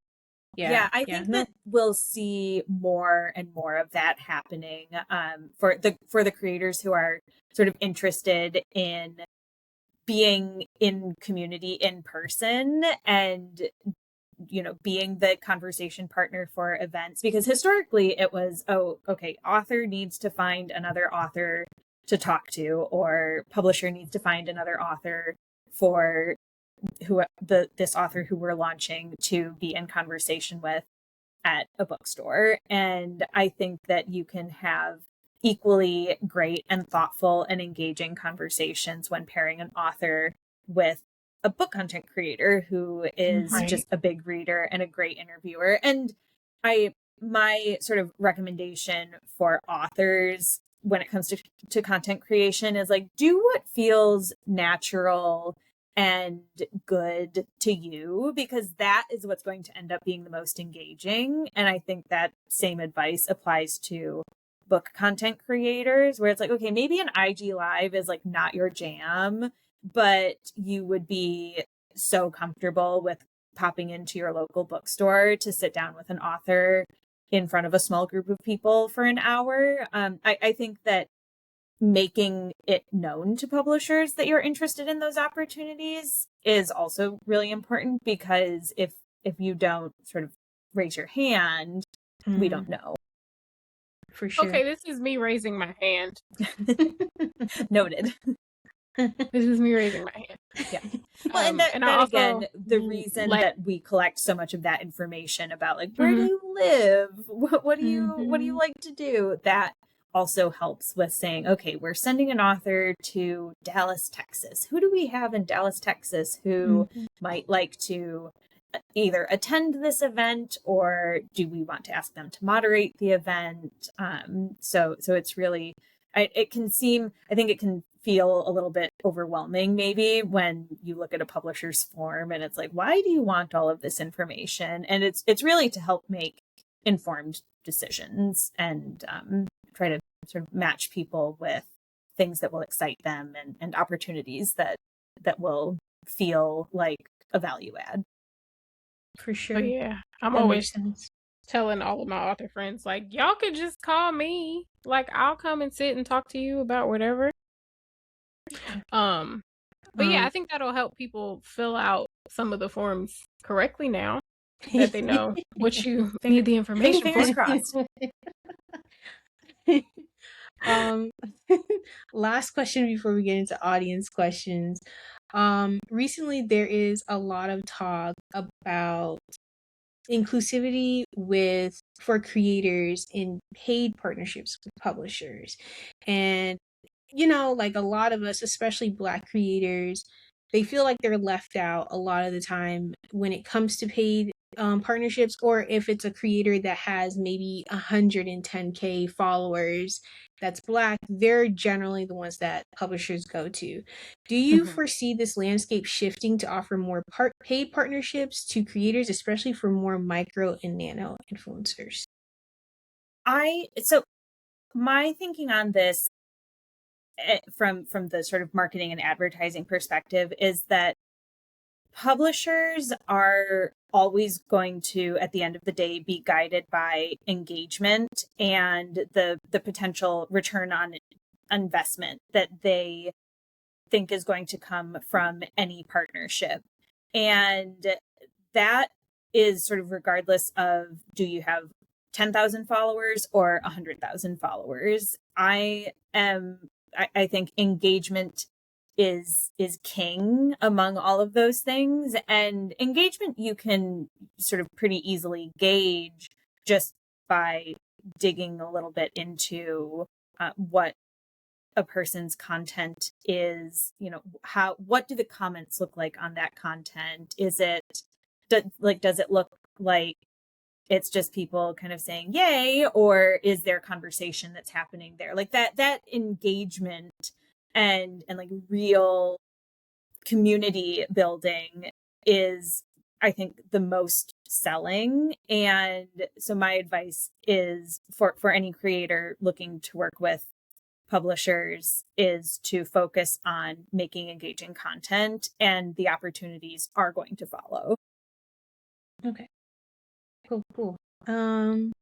Yeah, I think that we'll see more and more of that happening for the creators who are sort of interested in being in community in person and being the conversation partner for events, because historically it was, author needs to find another author to talk to, or publisher needs to find another author for this author who we're launching to be in conversation with at a bookstore. And I think that you can have equally great and thoughtful and engaging conversations when pairing an author with a book content creator who is just a big reader and a great interviewer. And my sort of recommendation for authors when it comes to content creation is like, do what feels natural and good to you, because that is what's going to end up being the most engaging. And I think that same advice applies to book content creators, where it's like, okay, maybe an IG live is like not your jam, but you would be so comfortable with popping into your local bookstore to sit down with an author in front of a small group of people for an hour. I think that making it known to publishers that you're interested in those opportunities is also really important, because if you don't sort of raise your hand, we don't know. For sure. Okay, this is me raising my hand. Noted. This is me raising my hand. Yeah. Well, and that also, again, the reason that we collect so much of that information about like, where do you live? What do you like to do? That also helps with saying, okay, we're sending an author to Dallas, Texas. Who do we have in Dallas, Texas who might like to either attend this event, or do we want to ask them to moderate the event? So it's really, I think it can feel a little bit overwhelming maybe when you look at a publisher's form and it's like, why do you want all of this information? And it's really to help make informed decisions and try to sort of match people with things that will excite them and opportunities that will feel like a value add. For sure. Oh, yeah. I'm always telling all of my author friends, like, y'all could just call me. Like, I'll come and sit and talk to you about whatever. But yeah, I think that'll help people fill out some of the forms correctly now that they know what you need the information Fingers for. Crossed. Last question before we get into audience questions. Recently there is a lot of talk about inclusivity for creators in paid partnerships with publishers. And like a lot of us, especially Black creators, they feel like they're left out a lot of the time when it comes to paid partnerships, or if it's a creator that has maybe 110K followers that's Black, they're generally the ones that publishers go to. Do you foresee this landscape shifting to offer more paid partnerships to creators, especially for more micro and nano influencers? So my thinking on this, from the sort of marketing and advertising perspective, is that publishers are always going to, at the end of the day, be guided by engagement and the potential return on investment that they think is going to come from any partnership. And that is sort of regardless of, do you have 10,000 followers or 100,000 followers? I think engagement is king among all of those things. And engagement you can sort of pretty easily gauge just by digging a little bit into what a person's content is, what do the comments look like on that content? Does it look like it's just people kind of saying yay, or is there conversation that's happening there? Like that engagement and like real community building is, I think, the most selling. And so my advice is for any creator looking to work with publishers is to focus on making engaging content, and the opportunities are going to follow. Okay. Cool. And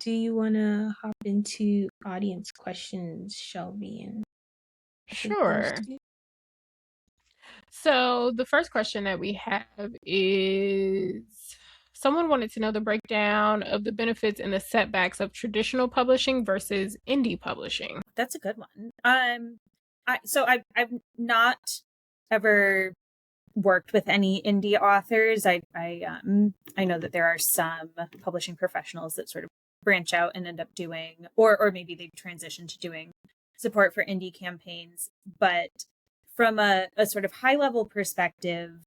do you want to hop into audience questions, Shelby? And Sure. So the first question that we have is, someone wanted to know the breakdown of the benefits and the setbacks of traditional publishing versus indie publishing. That's a good one. I've not ever worked with any indie authors. I know that there are some publishing professionals that sort of branch out and end up doing, or maybe they transition to doing support for indie campaigns. But from a sort of high level perspective,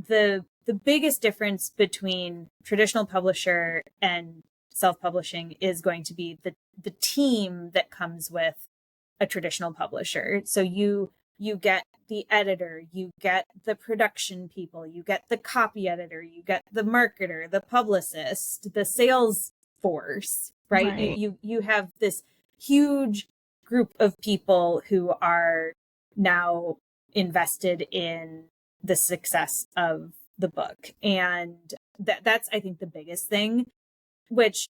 the biggest difference between traditional publisher and self-publishing is going to be the team that comes with a traditional publisher. So you get the editor, you get the production people, you get the copy editor, you get the marketer, the publicist, the sales force, right? You have this huge group of people who are now invested in the success of the book. And that's, I think, the biggest thing, which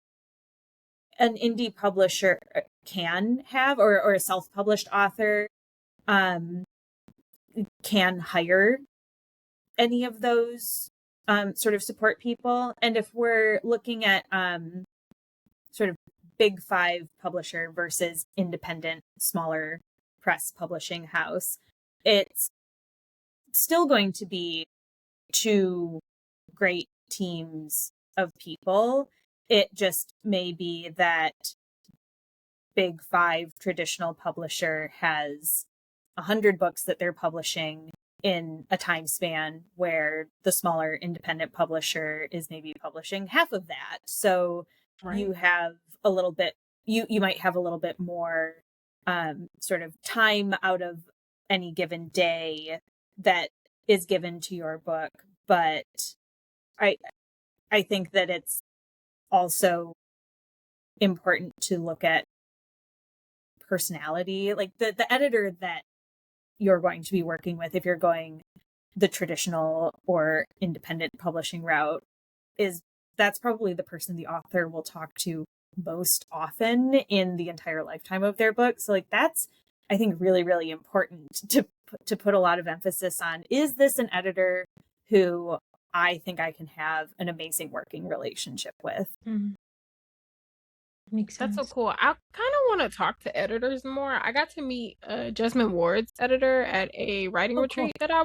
an indie publisher can have, or a self-published author can hire any of those sort of support people. And if we're looking at sort of big five publisher versus independent, smaller press publishing house, it's still going to be two great teams of people. It just may be that big five traditional publisher has 100 books that they're publishing in a time span, where the smaller independent publisher is maybe publishing half of that. So you have a little bit, you might have a little bit more sort of time out of any given day that is given to your book. But I think that it's also important to look at personality, like the editor that you're going to be working with, if you're going the traditional or independent publishing route, that's probably the person the author will talk to most often in the entire lifetime of their book. So like that's, I think, really, really important to put a lot of emphasis on. Is this an editor who I think I can have an amazing working relationship with? Mm-hmm. Makes sense. That's so cool. I kind of want to talk to editors more. I got to meet Jasmyn Ward's editor at a writing retreat that I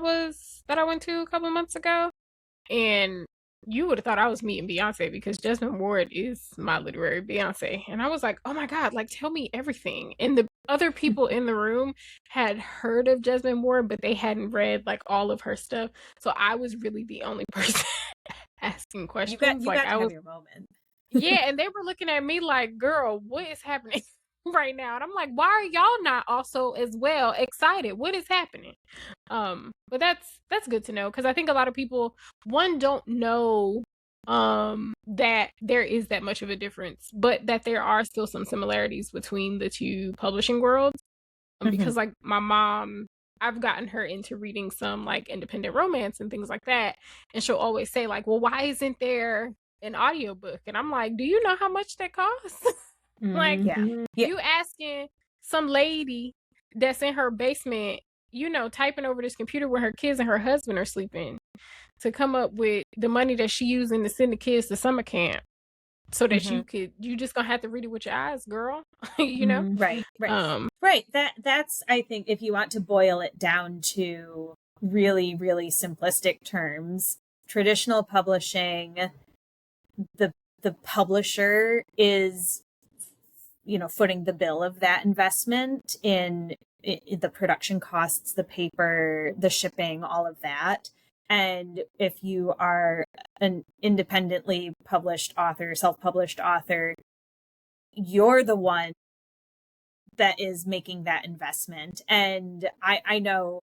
went to a couple months ago, and you would have thought I was meeting Beyonce because Jasmine Ward is my literary Beyonce. And I was like, oh my God, like tell me everything. And the other people in the room had heard of Jasmine Ward, but they hadn't read like all of her stuff. So I was really the only person asking questions. You Like got to I have was, your moment. yeah, and they were looking at me like, girl, what is happening right now? And I'm like, why are y'all not also as well excited? What is happening? But that's good to know, because I think a lot of people, one, don't know that there is that much of a difference, but that there are still some similarities between the two publishing worlds. Because like my mom, I've gotten her into reading some like independent romance and things like that, and she'll always say like, well, why isn't there an audiobook? And I'm like, do you know how much that costs? Like, Mhm. Yeah. you asking some lady that's in her basement, you know, typing over this computer where her kids and her husband are sleeping, to come up with the money that she using to send the kids to summer camp, so that you just gonna have to read it with your eyes, girl. You know? Right. Right. That's, I think, if you want to boil it down to really, really simplistic terms, traditional publishing, the publisher is, footing the bill of that investment in the production costs, the paper, the shipping, all of that. And if you are an independently published author, self-published author, you're the one that is making that investment. And I know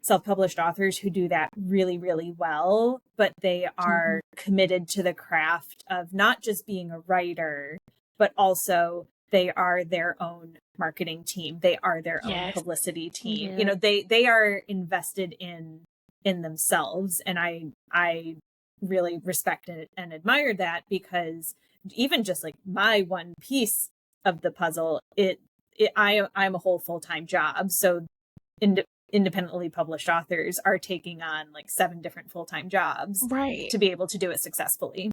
self-published authors who do that really, really well, but they are committed to the craft of not just being a writer, but also they are their own marketing team. They are their own publicity team. Yeah. They are invested in themselves. And I really respect and admire that, because even just like my one piece of the puzzle, I'm a whole full-time job. So independently published authors are taking on like 7 different full-time jobs, Right. to be able to do it successfully.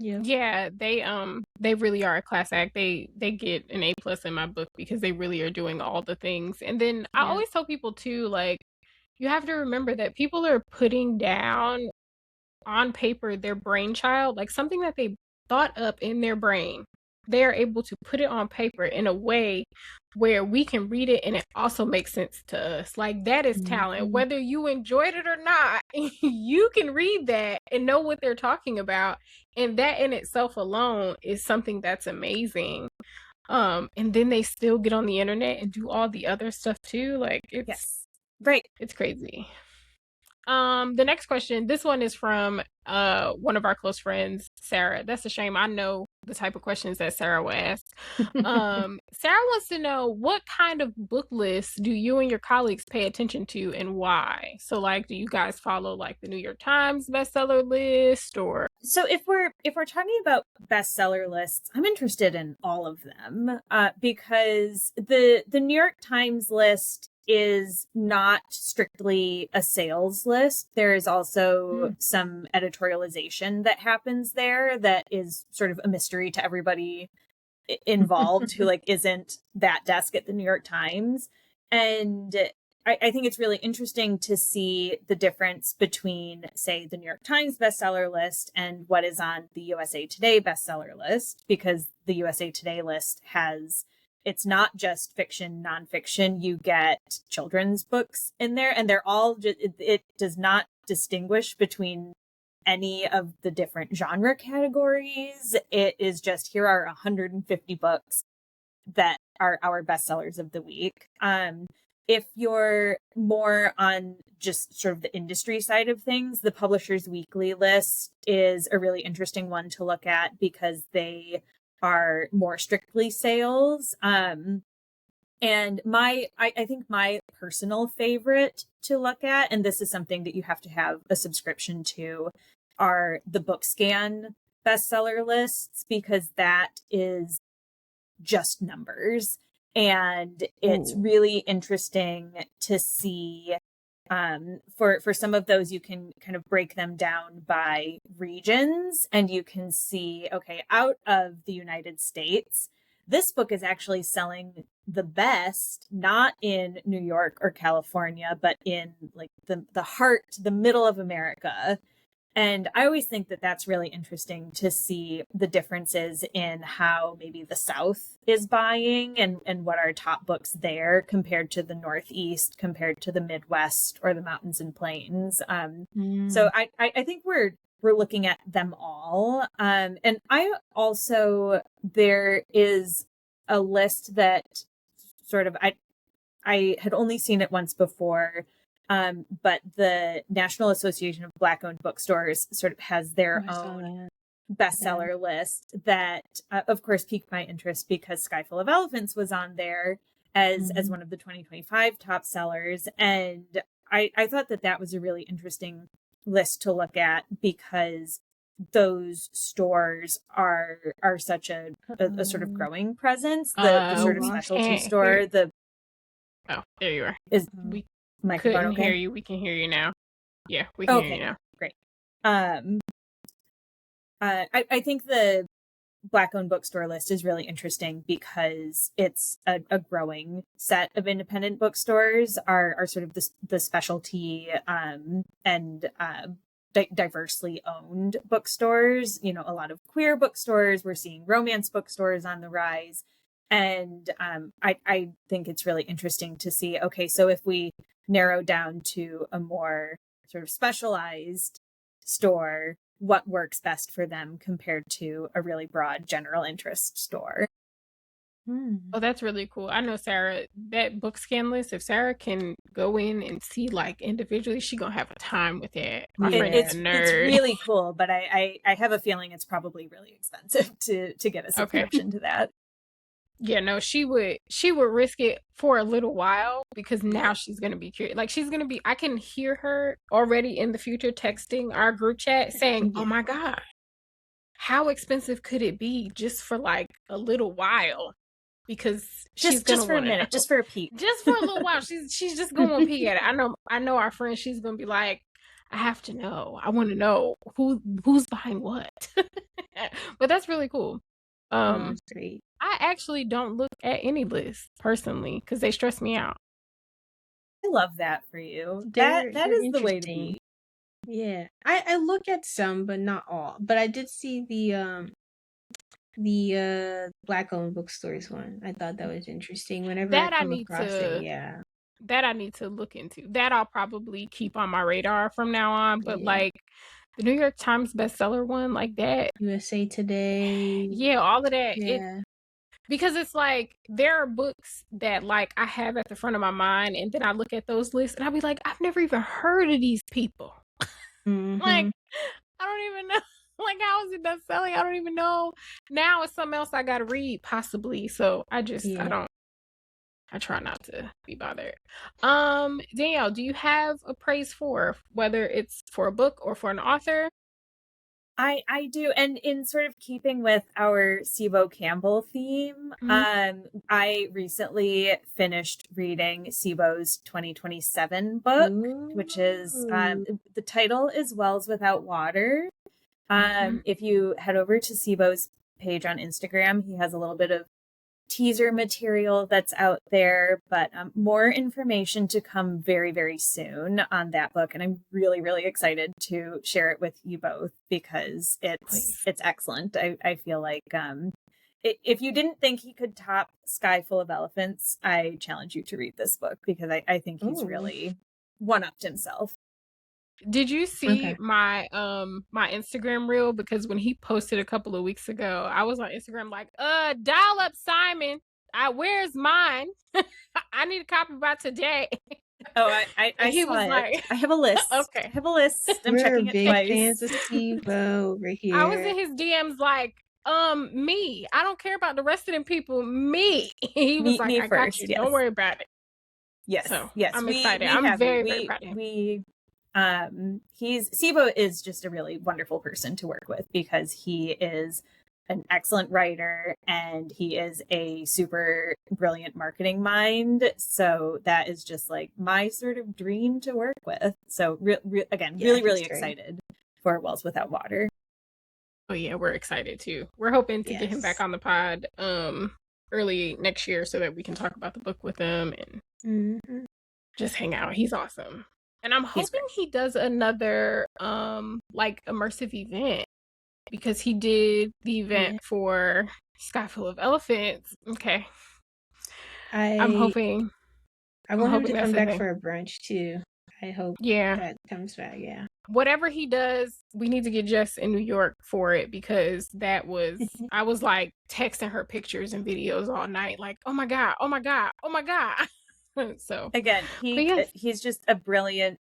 Yeah, they really are a class act. They get an A+ in my book because they really are doing all the things. And then I always tell people too, like, you have to remember that people are putting down on paper their brainchild, like something that they thought up in their brain. They are able to put it on paper in a way where we can read it and it also makes sense to us. Like, that is talent. Whether you enjoyed it or not, you can read that and know what they're talking about. And that in itself alone is something that's amazing. And then they still get on the internet and do all the other stuff too. Like, it's crazy. The next question, this one is from one of our close friends, Sarah. That's a shame. I know the type of questions that Sarah will ask. Sarah wants to know, what kind of book lists do you and your colleagues pay attention to, and why? So like, do you guys follow like the New York Times bestseller list, or? So if we're talking about bestseller lists, I'm interested in all of them, because the New York Times list is not strictly a sales list. There is also some editorialization that happens there that is sort of a mystery to everybody involved who like isn't that desk at the New York Times. And I think it's really interesting to see the difference between, say, the New York Times bestseller list and what is on the USA Today bestseller list, because the USA Today list it's not just fiction, nonfiction. You get children's books in there, and they're all it does not distinguish between any of the different genre categories. It is just, here are 150 books that are our bestsellers of the week. If you're more on just sort of the industry side of things, the Publishers Weekly list is a really interesting one to look at, because they are more strictly sales. And I think my personal favorite to look at, and this is something that you have to have a subscription to, are the BookScan bestseller lists, because that is just numbers. And it's really interesting to see, for some of those, you can kind of break them down by regions, and you can see, okay, out of the United States, this book is actually selling the best, not in New York or California, but in like the heart, the middle of America. And I always think that that's really interesting to see the differences in how maybe the South is buying and what are top books there compared to the Northeast, compared to the Midwest or the mountains and plains. So I think we're looking at them all. And I also, there is a list that sort of, I had only seen it once before, but the National Association of Black-owned bookstores sort of has their own bestseller list that, of course, piqued my interest because Sky Full of Elephants was on there as one of the 2025 top sellers. And I thought that was a really interesting list to look at because those stores are such a sort of growing presence. The sort of specialty store, oh, there you are. We microphone couldn't hear you. We can hear you now. Yeah, we can hear you now. Great. I think the Black-owned bookstore list is really interesting because it's a growing set of independent bookstores are sort of the specialty and diversely owned bookstores. You know, a lot of queer bookstores. We're seeing romance bookstores on the rise. And I think it's really interesting to see, okay, so if we narrow down to a more sort of specialized store, what works best for them compared to a really broad general interest store. Oh, that's really cool. I know Sarah, that book scan list, if Sarah can go in and see like individually, she's gonna have a time with it. My friend is a nerd. It's really cool, but I have a feeling it's probably really expensive to get a subscription to that. Yeah, no, she would risk it for a little while because now she's going to be curious. Like I can hear her already in the future texting our group chat saying, oh my God, how expensive could it be just for like a little while? Because she's going to for a minute, just for a peek. Just for a little while. She's just going to peek at it. I know our friend, she's going to be like, I have to know. I want to know who's buying what. But that's really cool. That's great. I actually don't look at any lists personally because they stress me out. I love that for you. That is the way to be. Yeah, I look at some, but not all. But I did see the Black-owned bookstores one. I thought that was interesting. Whenever I come across it, that I need to look into. That I'll probably keep on my radar from now on. But like the New York Times bestseller one, like that, USA Today, all of that, because it's like there are books that like I have at the front of my mind, and then I look at those lists and I'll be like, I've never even heard of these people. Like I don't even know. Like, how is it best selling? I don't even know. Now it's something else I gotta read, possibly. So I try not to be bothered. Danielle, do you have a praise for, whether it's for a book or for an author? I do, and in sort of keeping with our Sibo Campbell theme, I recently finished reading Sibo's 2027 book, which is the title is Wells Without Water. If you head over to Sibo's page on Instagram, he has a little bit of teaser material that's out there, but more information to come very, very soon on that book. And I'm really, really excited to share it with you both because it's excellent. I feel like if you didn't think he could top Sky Full of Elephants, I challenge you to read this book because I think he's really one-upped himself. Did you see my my Instagram reel? Because when he posted a couple of weeks ago, I was on Instagram like, dial up Simon. Where's mine? I need a copy by today. Oh, he was like, I have a list. Okay. I have a list. I'm checking it twice. Fans of Sibo over here. I was in his DMs like, me. I don't care about the rest of them people. Me. He was like, I got you. Don't worry about it. Yes. So, yes. I'm excited. I'm very, very proud of him. Sibo is just a really wonderful person to work with because he is an excellent writer and he is a super brilliant marketing mind. So that is just like my sort of dream to work with. So again, really excited for Wells Without Water. Oh yeah, we're excited too. We're hoping to get him back on the pod early next year so that we can talk about the book with him and just hang out. He's awesome. And I'm He's hoping great. he does another like immersive event, because he did the event for Sky Full of Elephants. Okay. I'm hoping I want him to that's come a back thing. for a brunch too. I hope Yeah. that comes back. Yeah. Whatever he does, we need to get Jess in New York for it, because that was, I was like texting her pictures and videos all night, like, oh my God, oh my God, oh my God. So Again, but yes. he's just a brilliant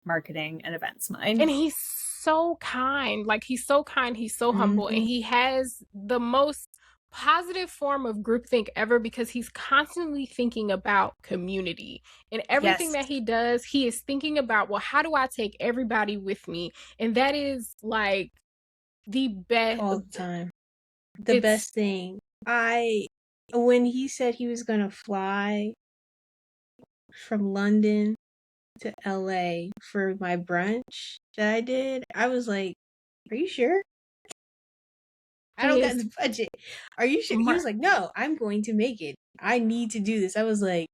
marketing and events mind. And he's so kind. Like, he's so kind, he's so humble, and he has the most positive form of groupthink ever, because he's constantly thinking about community. And everything that he does, he is thinking about, well, how do I take everybody with me? And that is like the best all the time. The best thing. When he said he was gonna fly from London to LA for my brunch that I did, I was like, are you sure? I don't got the budget. Are you sure? He was like, no, I'm going to make it. I need to do this. I was like,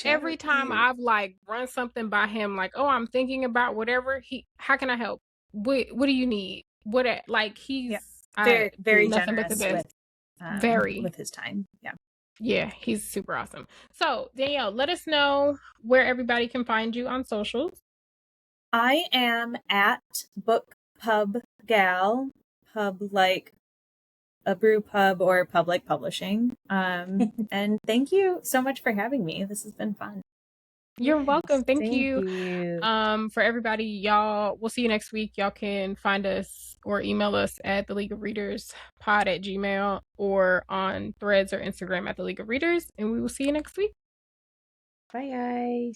every time I've like run something by him, like, oh, I'm thinking about whatever, how can I help? What do you need? Like, he's very nothing but the generous best. with his time. Yeah, he's super awesome. So Danielle, let us know where everybody can find you on socials. I am at Book Pub Gal, pub like a brew pub or public publishing. And thank you so much for having me. This has been fun. You're welcome. Thank you. you. For everybody, y'all, we'll see you next week. Y'all can find us or email us at the League of Readers pod@gmail.com, or on Threads or Instagram at the League of Readers. And we will see you next week. Bye, guys.